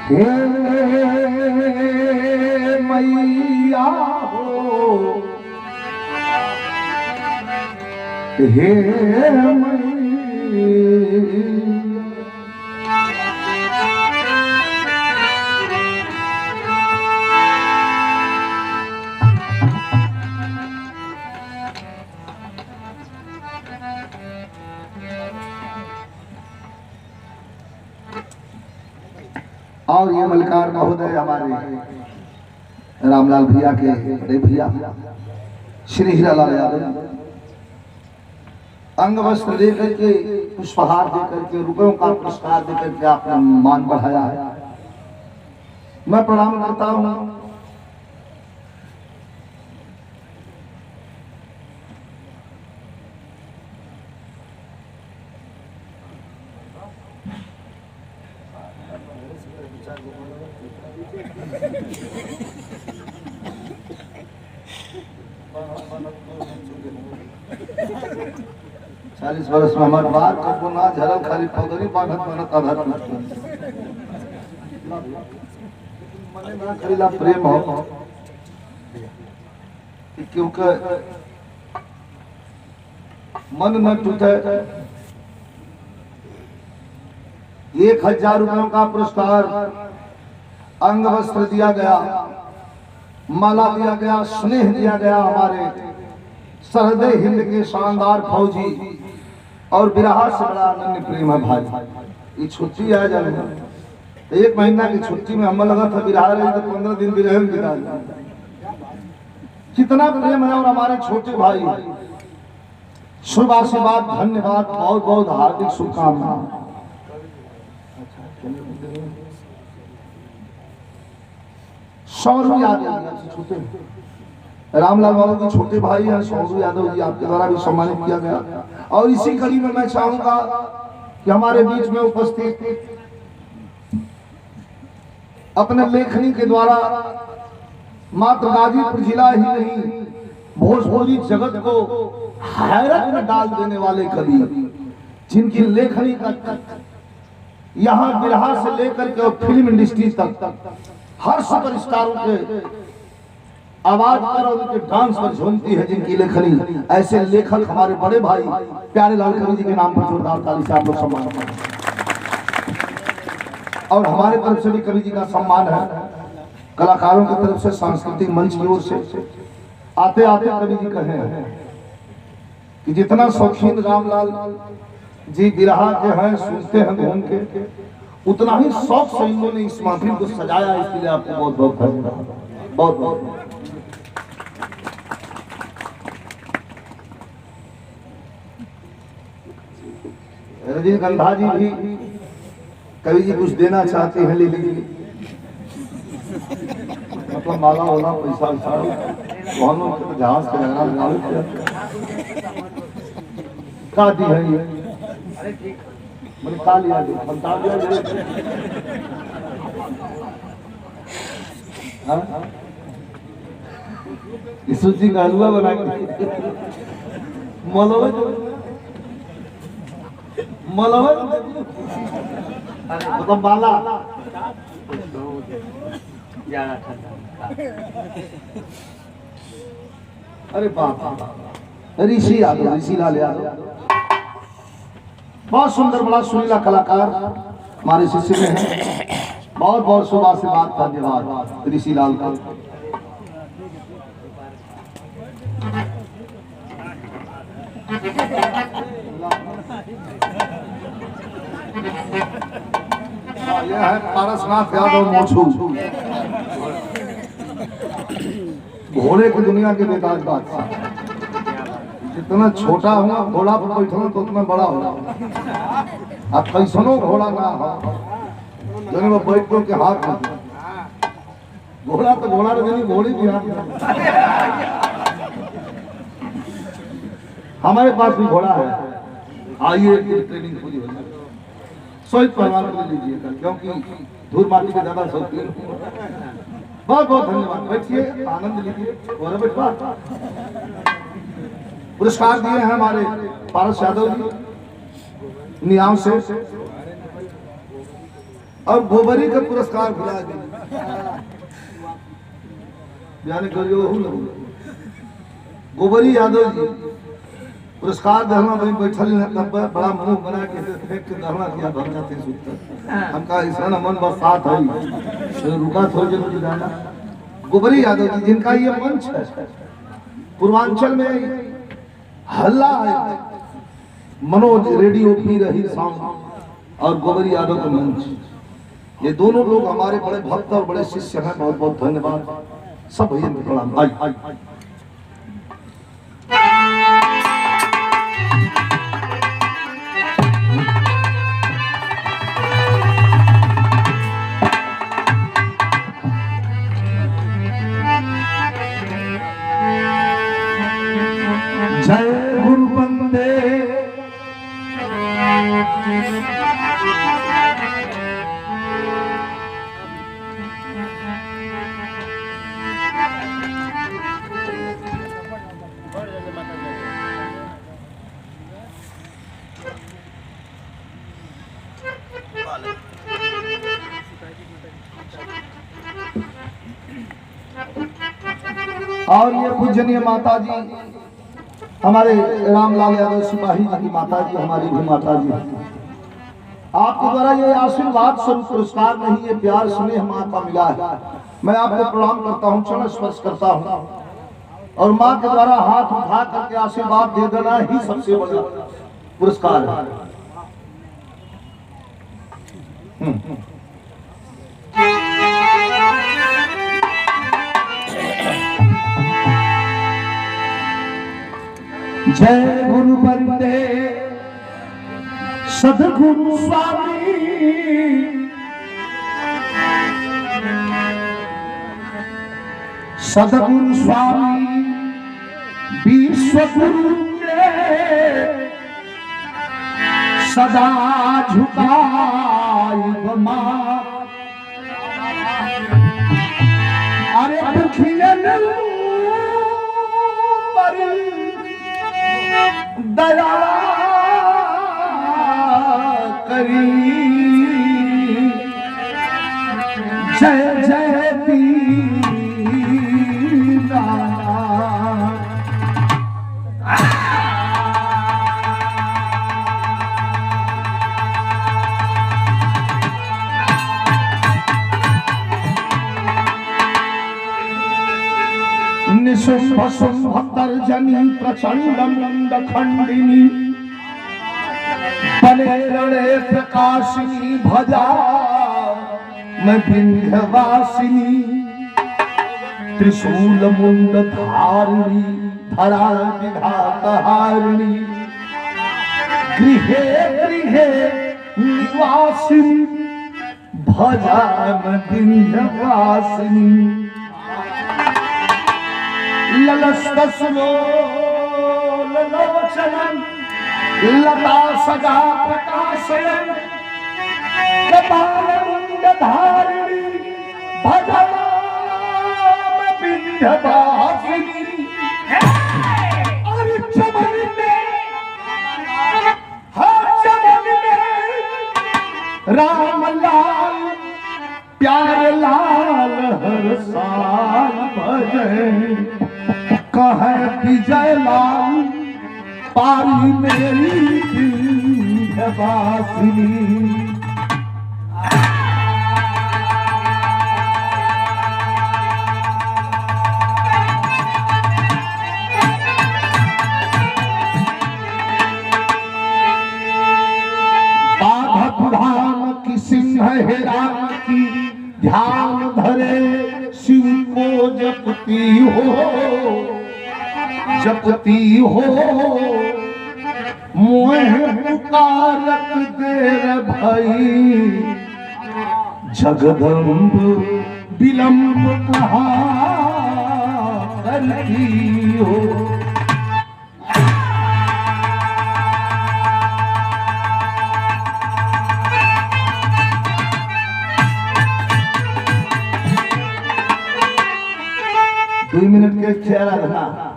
हे मैया हो, हे मैया। और ये मलकार महोदय हमारे रामलाल भैया के बड़े भैया श्री हीरालाल यादव अंग वस्त्र देकर के पुष्पहार देकर के रुपयों का पुरस्कार देकर के आपने मान बढ़ाया है। मैं प्रणाम करता हूँ। चालीस वर्ष में हमारे बार कबो ना झरल खाली पगड़ी बांधत बांधत आधार मने ना करीला प्रेम हो क्योंकि मन न टूटे। 1000 रुपयों का पुरस्कार, अंग वस्त्र दिया गया, माला दिया गया, स्नेह दिया गया हमारे सरहदे हिंद के शानदार फौजी और बिरहा से बड़ा अनन्य प्रेम है भाई। ये छुट्टी आ जाए 1 महीना की छुट्टी में हमें लगा था बिरहा रही तो 15 दिन बिरह में बिता दिया। कितना प्रेम है। और हमारे छोटे भाई शुभ आशीर्वाद, धन्यवाद, बहुत बहुत हार्दिक शुभकामनाएं। सौरू यादव छोटे रामलाल बाबू के छोटे भाई हैं सौरू यादव जी, आपके द्वारा भी सम्मानित किया गया। और इसी कड़ी में मैं चाहूंगा कि हमारे बीच में उपस्थित अपने लेखनी के द्वारा मात्र गाजीपुर जिला ही नहीं भोजपुरी जगत को हैरत में डाल देने वाले कवि, जिनकी लेखनी का यहाँ बिरहा से लेकर के फिल्म इंडस्ट्री तक हर सुपरस्टारों के आवाज पर और उनके डांस पर झूमती है, जिनकी लेखनी ऐसे लेखक हमारे बड़े भाई प्यारे लाल कवि जी के नाम पर जोरदार ताली से आप लोग सम्मान करें। और हमारे तरफ से भी कवि जी का सम्मान है, कलाकारों की तरफ से सांस्कृतिक मंच की ओर से आते आते कवि जी कहे कि जितना शौकीन रामलाल जी बिरहा के हैं, सुनते हैं घूम के, उतना ही शौक से इन्होंने इस महफिल को सजाया। इसके लिए आपको बहुत बहुत धन्यवाद, बहुत बहुत। रजनीगंधा जी भी कवि जी कुछ देना चाहते हैं, ले लीजिए। मतलब माला वाला पैसा जहाज के का दी है ये मैंने खा लिया बता दिया। सूजी का हलवा बना के मलवा मतलब बाला अरे बाप ऋषि यादव, ऋषि लाल यादव बहुत सुंदर बड़ा सुरीला कलाकार हमारे शिष्य में है। बहुत बहुत शुभ आशीर्वाद, धन्यवाद ऋषि लाल का। यह है पारसनाथ यादव मोछू, घोड़े की दुनिया के बेताज बादशाह। जितना छोटा होगा घोड़ा पर बैठो तो उतना बड़ा होगा। अब कैसनो घोड़ा ना हो जने वो बैठ के हाथ में घोड़ा तो घोड़ा नहीं, घोड़ी भी हाथ में। हमारे पास भी घोड़ा है, आइए ट्रेनिंग पूरी हो जाए। शहीद पहलवान को लीजिएगा क्योंकि धूल माटी के ज्यादा शौकीन। बहुत बहुत धन्यवाद, बैठिए आनंद लीजिए। और बैठवा पुरस्कार दिए हैं हमारे पारस यादव जी नियाम से। और गोबरी का पुरस्कार भुला दी यानी करियो गोबरी यादव जी पुरस्कार धरना भाई बैठल तब बड़ा मुंह बना के फेंक के धरना दिया भर जाते सुतर हमका ऐसा न मन बरसात है रुका थोड़ी जरूरी जाना गोबरी यादव जी जिनका ये मंच है पूर्वांचल में हल्ला है मनोज रेडियो पी रही साउंड और गोबरी यादव का मंच ये दोनों लोग हमारे बड़े भक्त और बड़े शिष्य हैं बहुत बहुत धन्यवाद सब भैया प्रणाम आई जय गुरु बंदे और ये पूजनीय माता जी हमारे रामलाल यादव सिपाही जी की माता जी हमारी भी माता जी आपके द्वारा ये आशीर्वाद स्वरूप पुरस्कार नहीं ये प्यार स्नेह माँ का मिला है मैं आपको प्रणाम करता हूँ चरण स्पर्श करता हूँ और माँ के द्वारा हाथ उठा करके आशीर्वाद दे देना ही सबसे बड़ा पुरस्कार है जय गुरु बंदे सदगुरु स्वामी सदगुरु स्वामी विश्व गुरु के सदा झुकाई मां अरे दुखियन पर दया करी जय जय निशुंभ शुंभ तर्जनी प्रचंड मुंड खंडिनी बने रणे प्रकाशिनी भजा मैं विंध्यवासिनी त्रिशूल मुंड धारिणी धरा विघात हारिणी गृहे गृहे निवासिनी भजा मैं विंध्यवासिनी ललस्तस्लो ललोचनम लता सजा प्रकाशयन कपालमुंड धारिणी भजन विंध्यवासिनी और चमन में हर चमन में राम लाल प्यार लाल हर साल भजे कहे विजय लाल पारी मेरी विंध्यवासिनी बाघ धाम की सिंह हेरान की ध्यान धरे शिव को जपती हो मोह पुकारत देर भई जगदम्ब विलंब कहाँ करती हो मिनट के चेहरा था